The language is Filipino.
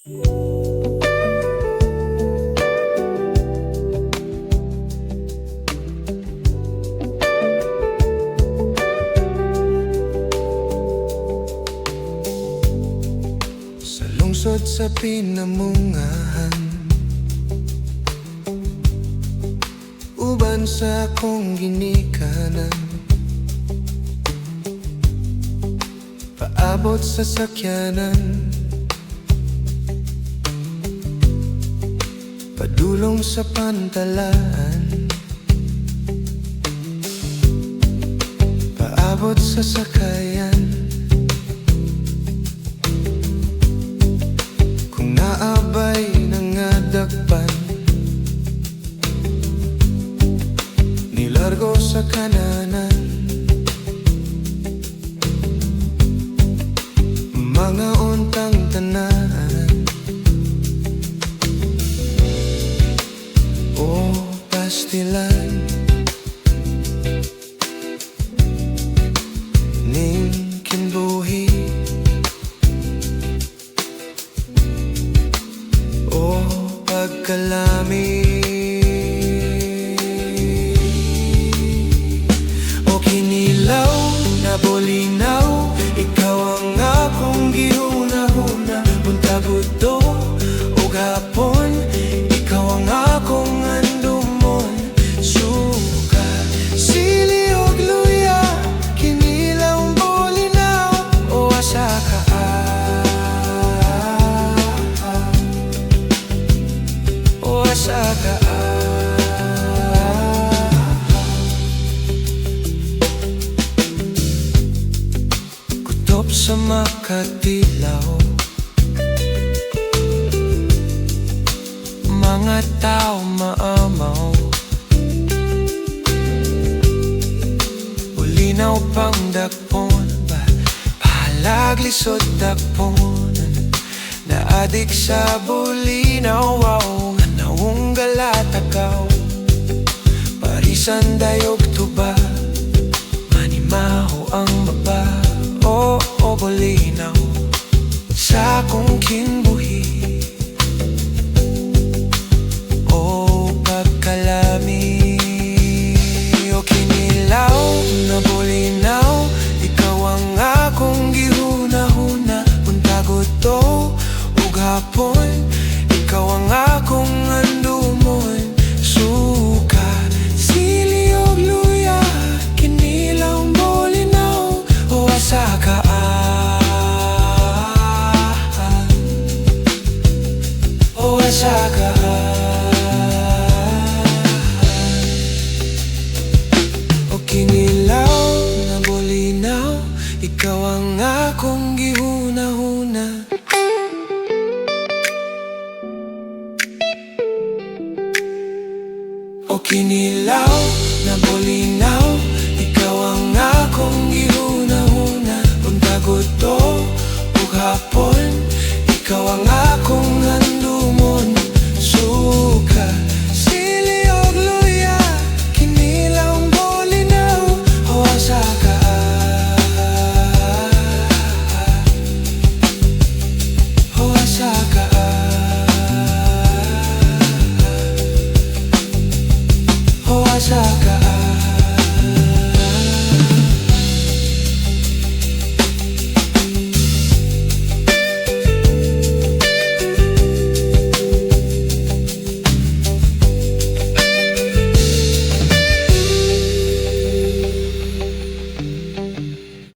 Sa lungsod sa pinamungahan, uban sa akong ginikanan, paabot sa sakyanan, padulong sa pantalaan, paabot sa sakayan. Kung naabay nangadakpan, nilargo sa kananan, mga untang tanan. O pastilan ning kinbuhi, o pagkalami, o kinilaw na bolinaw. Ikaw ang akong gihuna-huna, buntag udto o gapon. Ikaw ang akong andumon, suka, sili og luya. Kinilaw bolinaw o asa ka, o asa ka. Kutop sa makatilaw, mga tao maamaw, Bolinaw pang dakpon ba, pahalag lisod dakpon. Naadik sa Bolinaw, wow, naung galatagaw, parisan dayog tuba, manimaho ang baba. O Bolinaw sa akong kinbuhi, o pagkalami, o kinilaw na Bolinaw. Ikaw ang akong gihuna-huna, buntag udto ug hapon. Ikaw ang akong andumon, suka, sili og luya. Kinilaw Bolinaw o asa ka, o asa ka. O kinilaw na Bolinaw, ikaw ang akong gihuna-huna. O kinilaw na Bolinaw, ikaw ang akong gihuna-huna, buntag udto ug hapon. Ikaw ang akong